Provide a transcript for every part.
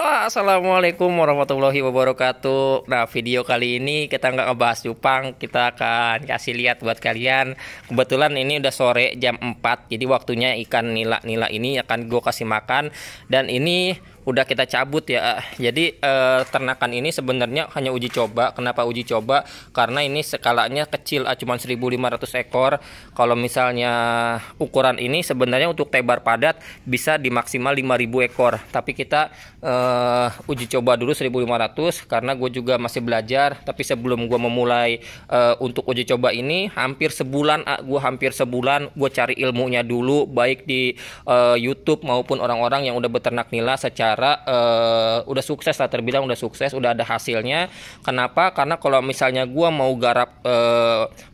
Assalamualaikum warahmatullahi wabarakatuh. Nah, video kali ini kita nggak ngebahas cupang, kita akan kasih lihat buat kalian. Kebetulan ini udah sore jam 4, jadi waktunya ikan nila-nila ini akan gue kasih makan. Dan ini udah kita cabut ya. Jadi ternakan ini sebenarnya hanya uji coba. Kenapa uji coba? Karena ini skalanya kecil, cuma 1.500 ekor. Kalau misalnya ukuran ini sebenarnya untuk tebar padat bisa dimaksimal 5.000 ekor. Tapi kita uji coba dulu 1.500 karena gue juga masih belajar. Tapi sebelum gue memulai untuk uji coba ini hampir sebulan gue cari ilmunya dulu, baik di YouTube maupun orang-orang yang udah beternak nila secara udah sukses lah, terbilang udah sukses, udah ada hasilnya. Kenapa? Karena kalau misalnya gua mau garap,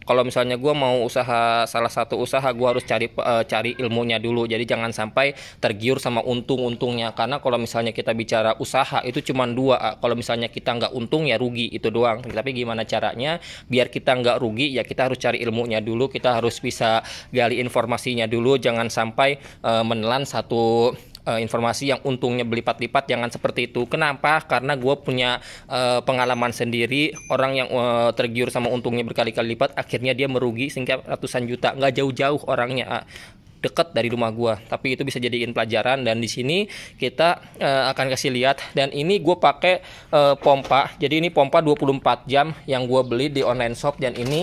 kalau misalnya gua mau usaha salah satu usaha, gua harus cari ilmunya dulu. Jadi jangan sampai tergiur sama untung-untungnya. Karena kalau misalnya kita bicara usaha itu cuma dua. Kalau misalnya kita nggak untung ya rugi, itu doang. Tapi gimana caranya biar kita nggak rugi? Ya kita harus cari ilmunya dulu. Kita harus bisa gali informasinya dulu. Jangan sampai menelan satu informasi yang untungnya berlipat-lipat. Jangan seperti itu. Kenapa? Karena gue punya pengalaman sendiri. Orang yang tergiur sama untungnya berkali-kali lipat, akhirnya dia merugi sehingga ratusan juta. Nggak jauh-jauh orangnya, dekat dari rumah gua, tapi itu bisa jadiin pelajaran. Dan di sini kita akan kasih lihat. Dan ini gue pakai pompa. Jadi ini pompa 24 jam yang gue beli di online shop. Dan ini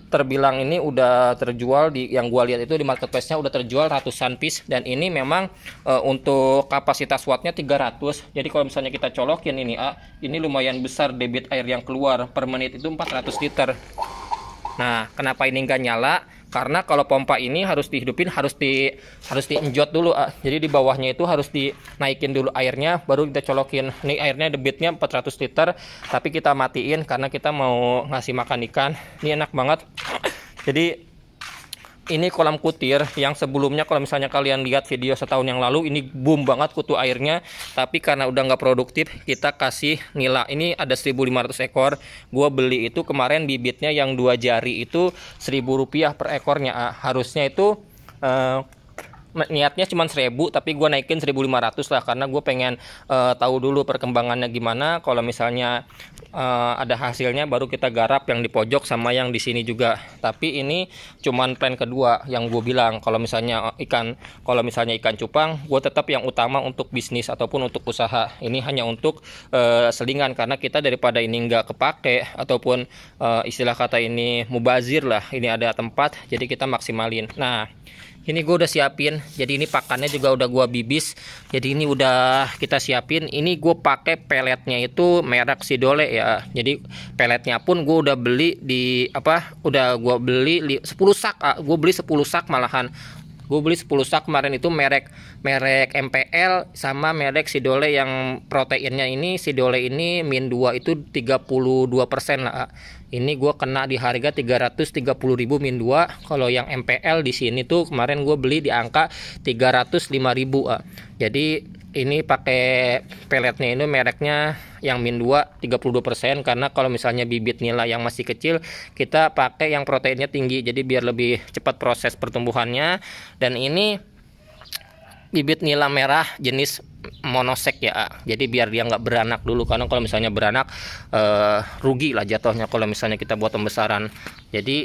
terbilang ini udah terjual di, yang gue lihat itu di marketplace-nya udah terjual ratusan piece. Dan ini memang untuk kapasitas wattnya 300. Jadi kalau misalnya kita colokin ini lumayan besar debit air yang keluar per menit itu 400 liter. Nah, kenapa ini nggak nyala? Karena kalau pompa ini harus dihidupin, harus diinjot dulu. Jadi di bawahnya itu harus dinaikin dulu airnya, baru kita colokin. Ini airnya debitnya 400 liter, tapi kita matiin karena kita mau ngasih makan ikan. Ini enak banget. Jadi ini kolam kutir yang sebelumnya kalau misalnya kalian lihat video setahun yang lalu, ini boom banget kutu airnya. Tapi karena udah nggak produktif, kita kasih nila. Ini ada 1.500 ekor. Gua beli itu kemarin bibitnya yang 2 jari itu Rp1.000 per ekornya. Harusnya itu niatnya cuma 1.000, tapi gue naikin 1.500 lah, karena gue pengen tahu dulu perkembangannya gimana. Kalau misalnya ada hasilnya baru kita garap yang di pojok sama yang di sini juga. Tapi ini cuman plan kedua yang gue bilang. Kalau misalnya ikan cupang, gue tetap yang utama untuk bisnis ataupun untuk usaha. Ini hanya untuk selingan, karena kita daripada ini nggak kepake ataupun istilah kata ini mubazir lah, ini ada tempat, jadi kita maksimalin. Nah, ini gue udah siapin. Jadi ini pakannya juga udah gue bibis. Jadi ini udah kita siapin. Ini gue pakai peletnya itu merek Sidole ya. Jadi peletnya pun gue udah beli udah gue beli 10 sak. Gue beli 10 sak malahan. Gue beli 10 sak kemarin itu merek MPL sama merek Sidole yang proteinnya ini. Sidole ini min 2 itu 32% lah. Ini gue kena di harga 330.000 min 2. Kalau yang MPL di sini tuh kemarin gue beli di angka 305.000. Jadi ini pakai peletnya ini mereknya yang min 2 32%, karena kalau misalnya bibit nila yang masih kecil kita pakai yang proteinnya tinggi, jadi biar lebih cepat proses pertumbuhannya. Dan ini bibit nila merah jenis monosek ya. Jadi biar dia nggak beranak dulu, karena kalau misalnya beranak rugi lah jatuhnya kalau misalnya kita buat pembesaran. Jadi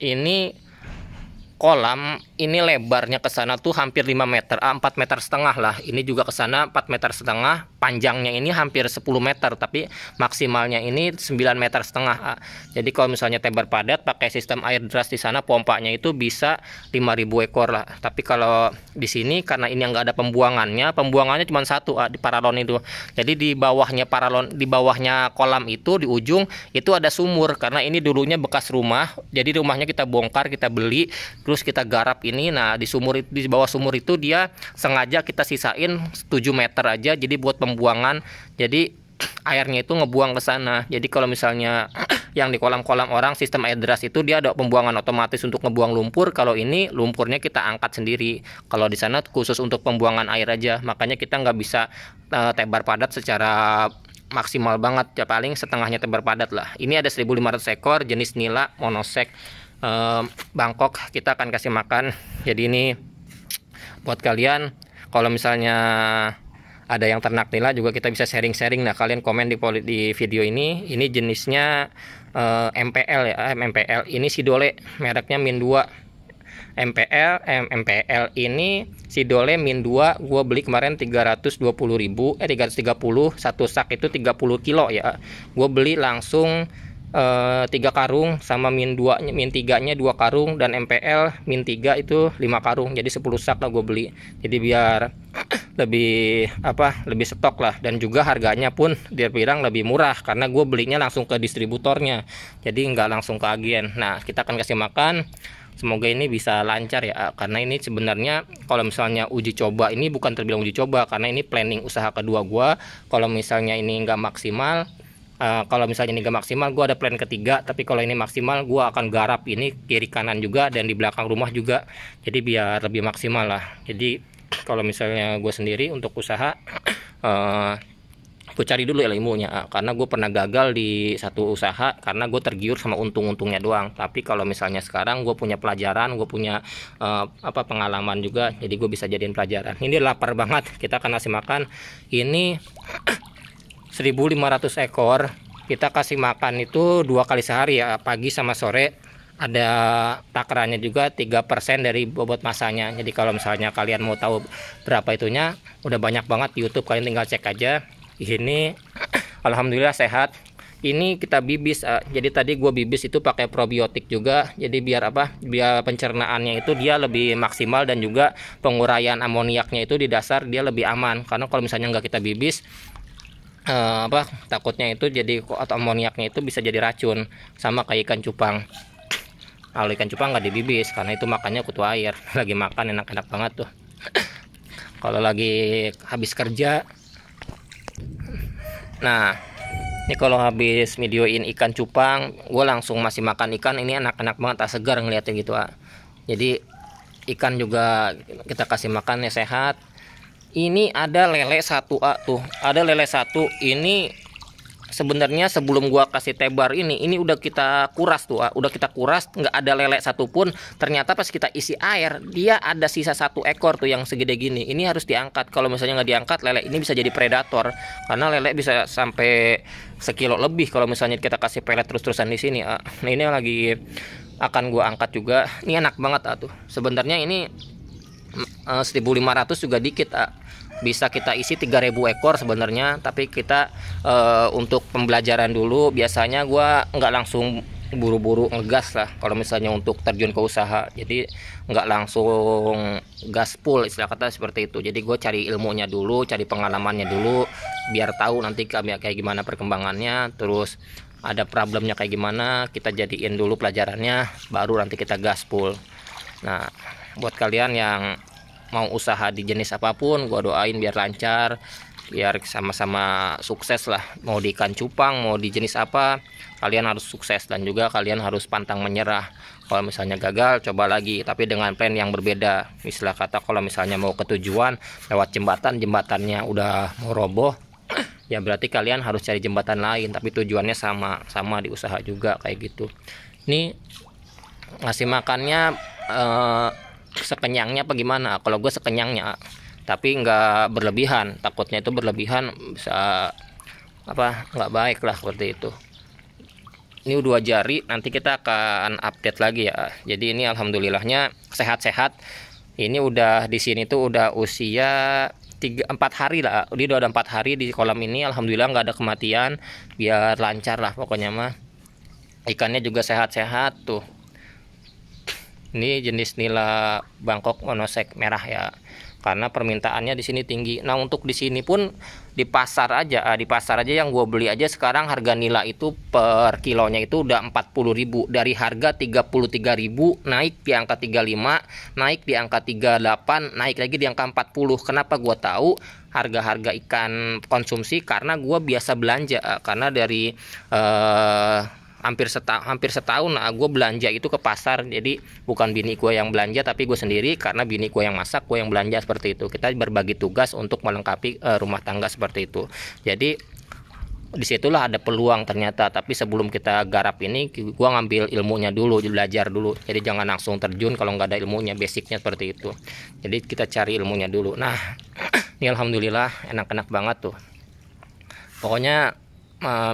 ini kolam ini lebarnya ke sana tuh hampir 5 meter, 4 meter setengah lah. Ini juga ke sana 4 meter setengah. Panjangnya ini hampir 10 meter, tapi maksimalnya ini 9 meter setengah. Jadi kalau misalnya tebar padat pakai sistem air deras di sana, pompanya itu bisa 5.000 ekor lah. Tapi kalau di sini karena ini nggak ada pembuangannya cuma satu di paralon itu. Jadi di bawahnya di bawahnya kolam itu di ujung itu ada sumur, karena ini dulunya bekas rumah. Jadi rumahnya kita bongkar, kita beli, terus kita garap ini. Nah, di bawah sumur itu dia sengaja kita sisain 7 meter aja, jadi buat pembuangan. Jadi airnya itu ngebuang ke sana. Jadi kalau misalnya yang di kolam-kolam orang sistem air deras itu dia ada pembuangan otomatis untuk ngebuang lumpur. Kalau ini lumpurnya kita angkat sendiri. Kalau di sana khusus untuk pembuangan air aja. Makanya kita nggak bisa tebar padat secara maksimal banget ya, paling setengahnya tebar padat lah. Ini ada 1.500 ekor jenis nila monosek Bangkok, kita akan kasih makan. Jadi ini buat kalian kalau misalnya ada yang ternak nila juga kita bisa sharing-sharing. Nah, kalian komen di video ini. Ini jenisnya MPL ya, MPL. Ini Sidole, mereknya Min 2. MPL ini Sidole Min 2 gua beli kemarin 320.000, 330, satu sak itu 30 kilo ya. Gua beli langsung 3 karung, sama Min 2 Min 3 nya 2 karung, dan MPL Min 3 itu 5 karung, jadi 10 sak lah gue beli. Jadi biar lebih lebih stok lah, dan juga harganya pun dia bilang lebih murah karena gue belinya langsung ke distributornya, jadi nggak langsung ke agen. Nah, kita akan kasih makan. Semoga ini bisa lancar ya, karena ini sebenarnya kalau misalnya uji coba, ini bukan terbilang uji coba karena ini planning usaha kedua gua. Kalau misalnya ini nggak maksimal, kalau misalnya ini nggak maksimal, gua ada plan ketiga. Tapi kalau ini maksimal, gua akan garap ini kiri kanan juga dan di belakang rumah juga, jadi biar lebih maksimal lah. Jadi kalau misalnya gue sendiri untuk usaha, gue cari dulu ilmunya, karena gue pernah gagal di satu usaha karena gue tergiur sama untung-untungnya doang. Tapi kalau misalnya sekarang gue punya pelajaran, gue punya pengalaman juga, jadi gue bisa jadiin pelajaran. Ini lapar banget, kita akan kasih makan. Ini 1.500 ekor, kita kasih makan itu 2 kali sehari ya, pagi sama sore. Ada takarannya juga 3% dari bobot masanya. Jadi kalau misalnya kalian mau tahu berapa itunya, udah banyak banget di YouTube, kalian tinggal cek aja. Ini alhamdulillah sehat. Ini kita bibis, jadi tadi gue bibis itu pakai probiotik juga, jadi biar biar pencernaannya itu dia lebih maksimal, dan juga penguraian amoniaknya itu di dasar dia lebih aman. Karena kalau misalnya nggak kita bibis, takutnya itu jadi, atau amoniaknya itu bisa jadi racun, sama kayak ikan cupang. Kalau ikan cupang nggak dibibis karena itu makannya kutu air. Lagi makan enak-enak banget tuh. Kalau lagi habis kerja. Nah, ini kalau habis videoin ikan cupang, gue langsung masih makan ikan. Ini enak-enak banget, tak segar ngeliatnya gitu. Jadi ikan juga kita kasih makannya sehat. Ini ada lele satu tuh, ada lele satu. Ini sebenarnya sebelum gua kasih tebar ini udah kita kuras tuh, udah kita kuras, nggak ada lele satupun. Ternyata pas kita isi air, dia ada sisa 1 ekor tuh yang segede gini. Ini harus diangkat. Kalau misalnya nggak diangkat, lele ini bisa jadi predator, karena lele bisa sampai sekilo lebih kalau misalnya kita kasih pelet terus-terusan di sini. Nah, ini lagi akan gua angkat juga. Ini enak banget tuh. Sebenarnya ini 1.500 juga dikit. Bisa kita isi 3.000 ekor sebenarnya, tapi kita untuk pembelajaran dulu. Biasanya gua nggak langsung buru-buru ngegas lah kalau misalnya untuk terjun ke usaha, jadi nggak langsung gas full, istilah kata seperti itu. Jadi gue cari ilmunya dulu, cari pengalamannya dulu, biar tahu nanti kayak gimana perkembangannya, terus ada problemnya kayak gimana, kita jadiin dulu pelajarannya, baru nanti kita gas full. Nah, buat kalian yang mau usaha di jenis apapun, gua doain biar lancar, biar sama-sama sukses lah. Mau di ikan cupang, mau di jenis apa, kalian harus sukses, dan juga kalian harus pantang menyerah. Kalau misalnya gagal, coba lagi, tapi dengan plan yang berbeda. Istilah kata, kalau misalnya mau ke tujuan lewat jembatannya udah mau roboh, ya berarti kalian harus cari jembatan lain, tapi tujuannya sama di usaha juga kayak gitu. Ini ngasih makannya sekenyangnya apa gimana? Kalau gue sekenyangnya, tapi nggak berlebihan. Takutnya itu berlebihan bisa nggak baik lah seperti itu. Ini 2 jari, nanti kita akan update lagi ya. Jadi ini alhamdulillahnya sehat-sehat. Ini udah di sini tuh udah usia 4 hari lah. Dia udah 4 hari di kolam ini, alhamdulillah nggak ada kematian. Biar lancar lah pokoknya mah. Ikannya juga sehat-sehat tuh. Ini jenis nila Bangkok monosek merah ya, karena permintaannya di sini tinggi. Nah, untuk di sini pun di pasar aja yang gue beli aja sekarang harga nila itu per kilonya itu udah 40.000, dari harga 33.000 naik di angka 35, naik di angka 38, naik lagi di angka 40. Kenapa gue tahu harga-harga ikan konsumsi? Karena gue biasa belanja, karena dari hampir setahun gue belanja itu ke pasar. Jadi bukan bini gue yang belanja, tapi gue sendiri, karena bini gue yang masak, gue yang belanja seperti itu. Kita berbagi tugas untuk melengkapi rumah tangga seperti itu. Jadi disitulah ada peluang ternyata. Tapi sebelum kita garap ini, gue ngambil ilmunya dulu, belajar dulu. Jadi jangan langsung terjun kalau nggak ada ilmunya, basicnya seperti itu. Jadi kita cari ilmunya dulu. Nah, Ini alhamdulillah enak-enak banget tuh. Pokoknya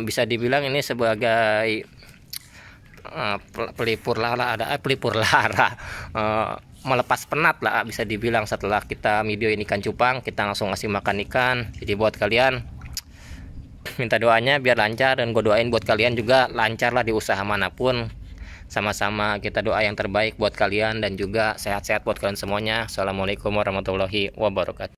bisa dibilang ini sebagai pelipur lara, melepas penat lah bisa dibilang. Setelah kita videoin ikan cupang, kita langsung ngasih makan ikan. Jadi buat kalian minta doanya biar lancar, dan gue doain buat kalian juga lancar lah di usaha manapun. Sama-sama kita doa yang terbaik buat kalian dan juga sehat-sehat buat kalian semuanya. Assalamualaikum warahmatullahi wabarakatuh.